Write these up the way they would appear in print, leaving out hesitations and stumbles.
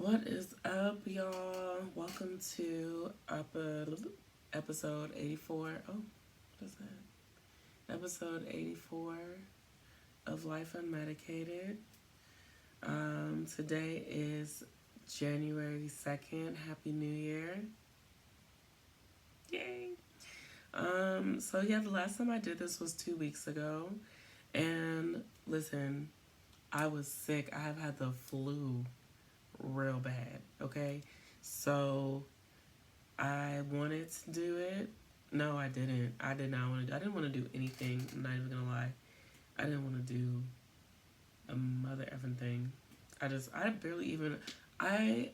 What is up, y'all? Welcome to episode 84. Oh, what is that? Episode 84 of Life Unmedicated. Today is January 2nd. Happy New Year. Yay. The last time I did this was 2 weeks ago. And listen, I was sick. I have had the flu real bad, okay? So I wanted to do it. No, I didn't. I did not want to. I didn't want to do anything. I'm not even gonna lie. I didn't want to do a mother effing thing. I barely even. I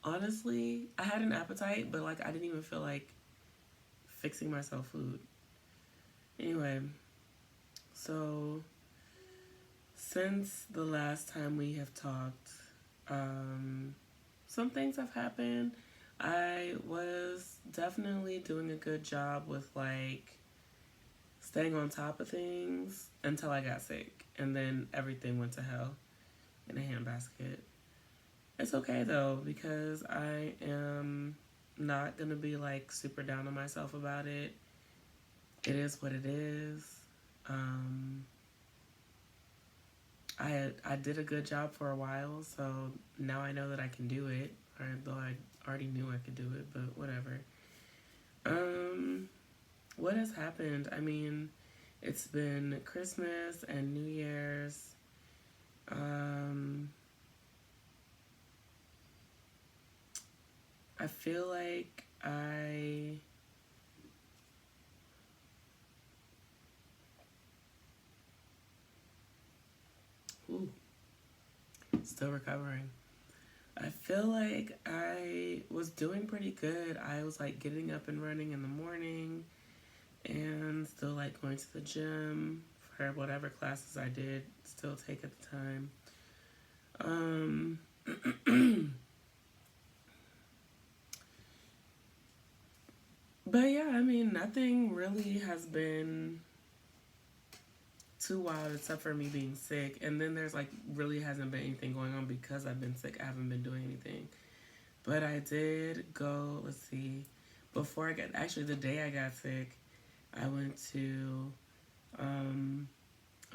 honestly, I had an appetite, but like I didn't even feel like fixing myself food. Anyway, so since the last time we have talked, some things have happened. I was definitely doing a good job with like staying on top of things until I got sick, and then everything went to hell in a handbasket. It's okay though, because I am not gonna be like super down on myself about it. It is what it is. Um, I did a good job for a while, so now I know that I can do it. Though I already knew I could do it, but whatever. Um, what has happened? I mean, it's been Christmas and New Year's. Um, I feel like ooh, still recovering. I feel like I was doing pretty good. I was like getting up and running in the morning and still like going to the gym for whatever classes I did still take at the time. Um, but yeah, I mean, nothing really has been too wild except for me being sick. And then there's like really hasn't been anything going on because I've been sick. I haven't been doing anything. But I did go, let's see, before I got, actually the day I got sick, I went to, um,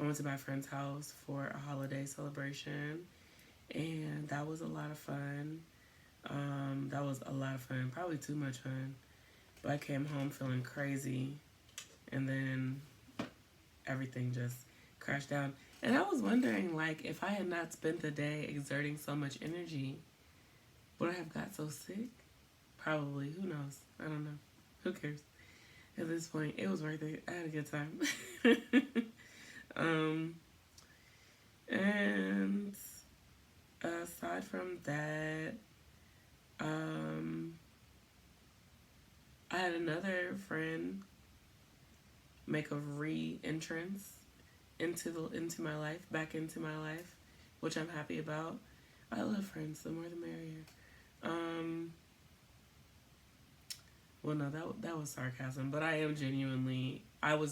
I went to my friend's house for a holiday celebration, and that was a lot of fun. That was a lot of fun, probably too much fun. But I came home feeling crazy, and then everything just crashed down. And I was wondering, like, if I had not spent the day exerting so much energy, would I have got so sick? Probably. Who knows? I don't know. Who cares? At this point, it was worth it. I had a good time. um, and aside from that, um, I had another friend make a re-entrance into my life, back into my life, which I'm happy about. I love friends. The more the merrier. Um, well, no, that was sarcasm, but I was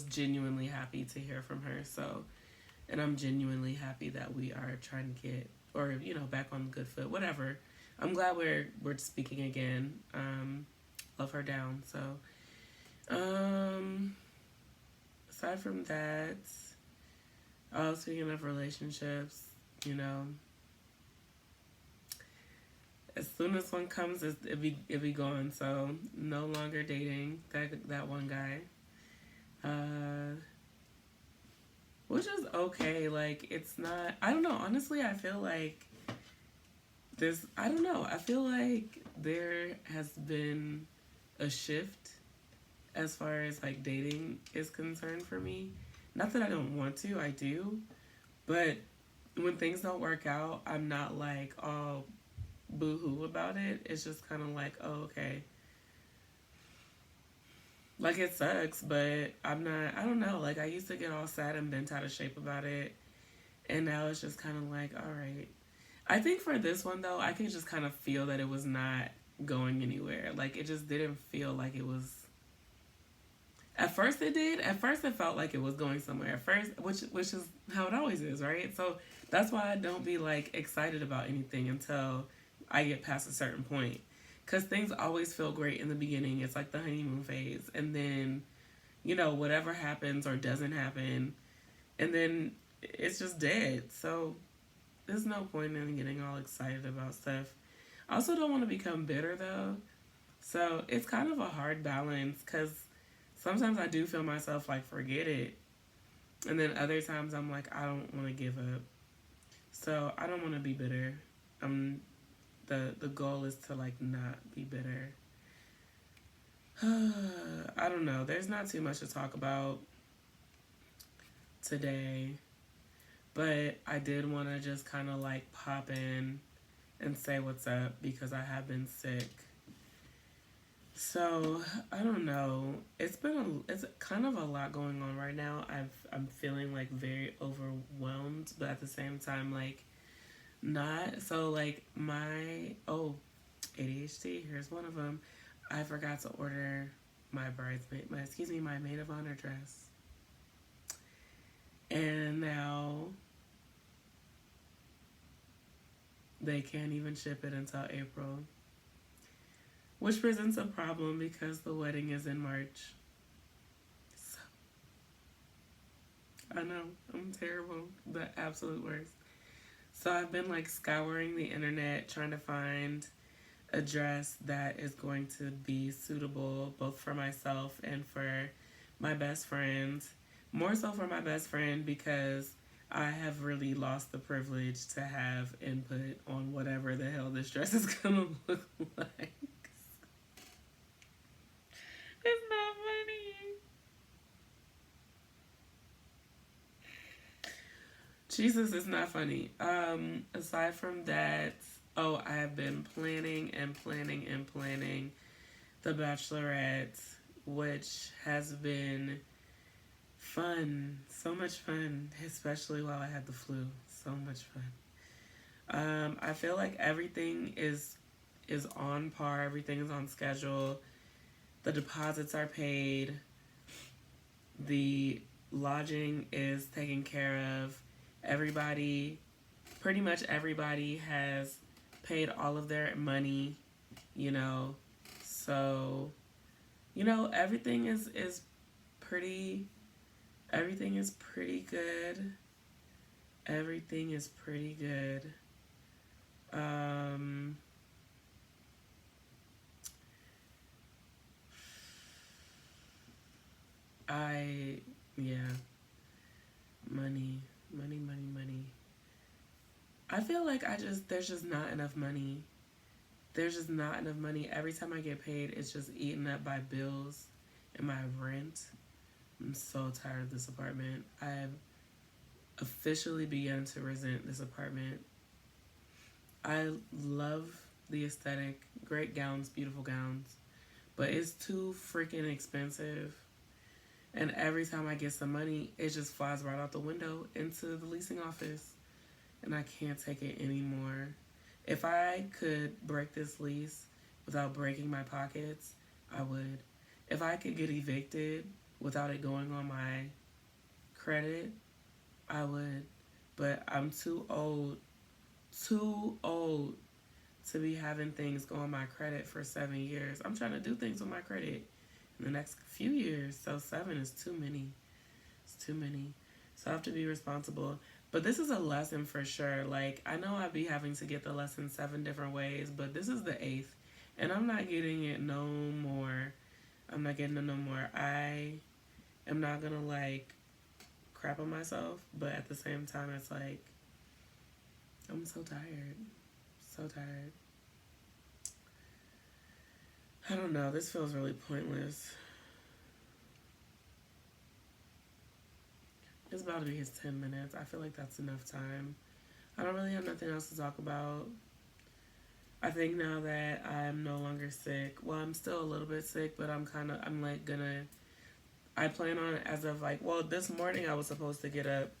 genuinely happy to hear from her. So, and I'm genuinely happy that we are trying to get, or back on good foot. Whatever. I'm glad we're speaking again. Love her down. So, um, aside from that, speaking of relationships, you know, as soon as one comes, it be gone. So no longer dating that one guy, uh, which is okay. Like it's not. I don't know. Honestly, I feel like this. I don't know. I feel like there has been a shift as far as like dating is concerned for me. Not that I don't want to. I do, but when things don't work out, I'm not like, oh, boo-hoo about it. It's just kind of like, oh, okay. Like, it sucks, but I'm not, I don't know. Like, I used to get all sad and bent out of shape about it. And now it's just kind of like, all right. I think for this one, though, I could just kind of feel that it was not going anywhere. Like, it just didn't feel like it was. At first it did. At first it felt like it was going somewhere. At first, which is how it always is, right? So that's why I don't be like excited about anything until I get past a certain point. Because things always feel great in the beginning. It's like the honeymoon phase. And then, whatever happens or doesn't happen, and then it's just dead. So there's no point in getting all excited about stuff. I also don't want to become bitter though. So it's kind of a hard balance because sometimes I do feel myself like forget it. And then other times I'm like, I don't want to give up. So I don't want to be bitter. The goal is to like not be bitter. I don't know. There's not too much to talk about today. But I did want to just kind of like pop in and say what's up because I have been sick. So I don't know. It's kind of a lot going on right now. I'm feeling like very overwhelmed, but at the same time like not. So like my ADHD. Here's one of them. I forgot to order my my maid of honor dress, and now they can't even ship it until April, which presents a problem because the wedding is in March. So, I know, I'm terrible, the absolute worst. So I've been like scouring the internet trying to find a dress that is going to be suitable both for myself and for my best friend. More so for my best friend because I have really lost the privilege to have input on whatever the hell this dress is gonna look like. It's not funny. Jesus, it's not funny. Aside from that, I have been planning and planning and planning The Bachelorette, which has been fun. So much fun, especially while I had the flu. So much fun. I feel like everything is on par. Everything is on schedule. The deposits are paid. The lodging is taken care of. Pretty much everybody has paid all of their money, you know. So, everything is pretty everything is pretty good. Everything is pretty good. Um I yeah, money, money, money, money. I feel like there's just not enough money. There's just not enough money. Every time I get paid, it's just eaten up by bills and my rent. I'm so tired of this apartment. I've officially begun to resent this apartment. I love the aesthetic, great gowns, beautiful gowns, but it's too freaking expensive. And every time I get some money, it just flies right out the window into the leasing office. And I can't take it anymore. If I could break this lease without breaking my pockets, I would. If I could get evicted without it going on my credit, I would. But I'm too old to be having things go on my credit for 7 years. I'm trying to do things with my credit in the next few years. So 7 is too many. It's too many. So I have to be responsible. But this is a lesson for sure. Like, I know I'd be having to get the lesson 7 different ways, but this is the 8th. And I'm not getting it no more. I'm not getting it no more. I am not going to, like, crap on myself. But at the same time, it's like, I'm so tired. So tired. I don't know. This feels really pointless. It's about to be his 10 minutes. I feel like that's enough time. I don't really have nothing else to talk about. I think now that I'm no longer sick, well, I'm still a little bit sick, but I plan on as of this morning I was supposed to get up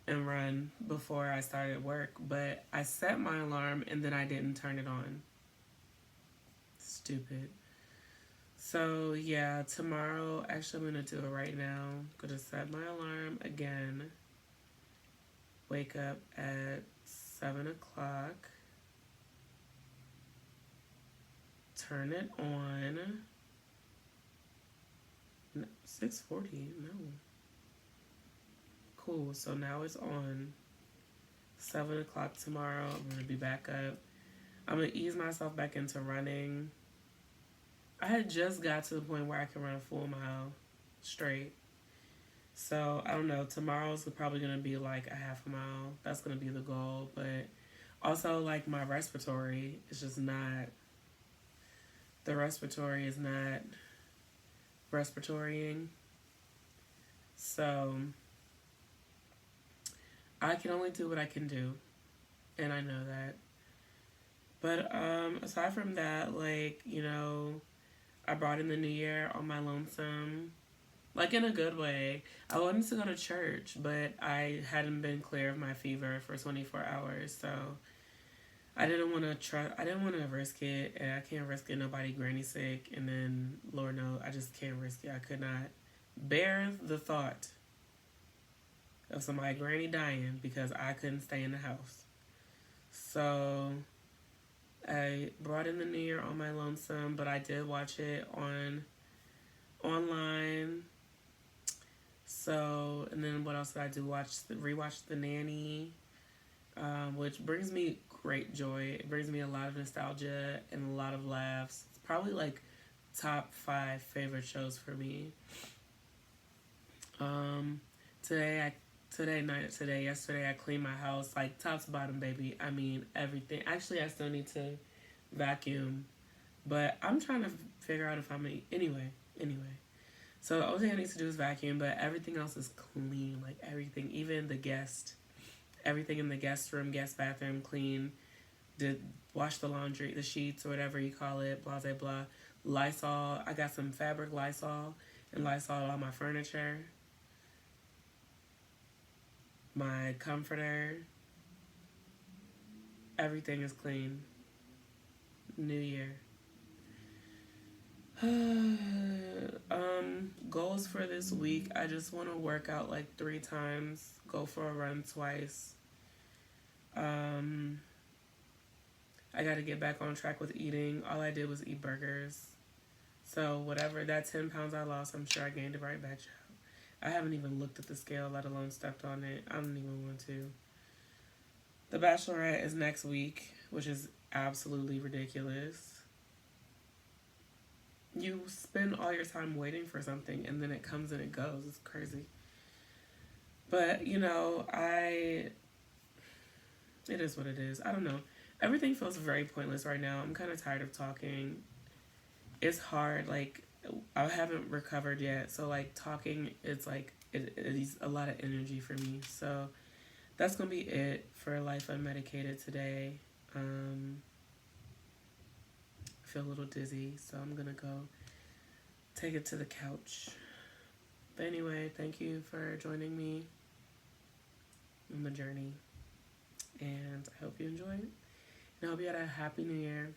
and run before I started work, but I set my alarm and then I didn't turn it on. Stupid. So yeah, tomorrow, actually I'm going to do it right now. I'm going to set my alarm again. Wake up at 7 o'clock. turn it on. 6:40. No. Cool. So now it's on. 7 o'clock tomorrow. I'm gonna be back up. I'm gonna ease myself back into running. I had just got to the point where I can run a full mile straight. So I don't know. Tomorrow's probably gonna be like a half a mile. That's gonna be the goal. But also, like, my respiratory is just not. The respiratory is not respiratorying. So I can only do what I can do, and I know that. But aside from that, like, I brought in the new year on my lonesome, like, in a good way. I wanted to go to church, but I hadn't been clear of my fever for 24 hours, so I didn't want to try. I didn't want to risk it, and I can't risk it. Nobody granny sick, and then Lord knows, I just can't risk it. I could not bear the thought of somebody granny dying because I couldn't stay in the house. So I brought in the new year on my lonesome, but I did watch it online. So, and then what else did I do? Rewatch The Nanny, which brings me great joy. It brings me a lot of nostalgia and a lot of laughs. It's probably like top 5 favorite shows for me. Yesterday I cleaned my house, like, top to bottom, baby. I mean, everything. Actually, I still need to vacuum, but I'm trying to figure out if anyway. So the only thing I need to do is vacuum, but everything else is clean. Like, everything, even everything in the guest room, guest bathroom, clean. Did wash the laundry, the sheets, or whatever you call it, blah, blah, blah. Lysol. I got some fabric Lysol and Lysol on my furniture. My comforter. Everything is clean. New year. Goals for this week. I just want to work out like 3 times. Go for a run twice. I got to get back on track with eating. All I did was eat burgers. So whatever, that 10 pounds I lost, I'm sure I gained it right back out. I haven't even looked at the scale, let alone stepped on it. I don't even want to. The Bachelorette is next week, which is absolutely ridiculous. You spend all your time waiting for something, and then it comes and it goes. It's crazy. But, it is what it is. I don't know. Everything feels very pointless right now. I'm kind of tired of talking. It's hard. Like, I haven't recovered yet. So, like, talking, it's like, it is a lot of energy for me. So, that's going to be it for Life Unmedicated today. I feel a little dizzy, so I'm going to go take it to the couch. But anyway, thank you for joining me on the journey. And I hope you enjoyed it. And I hope you had a happy new year.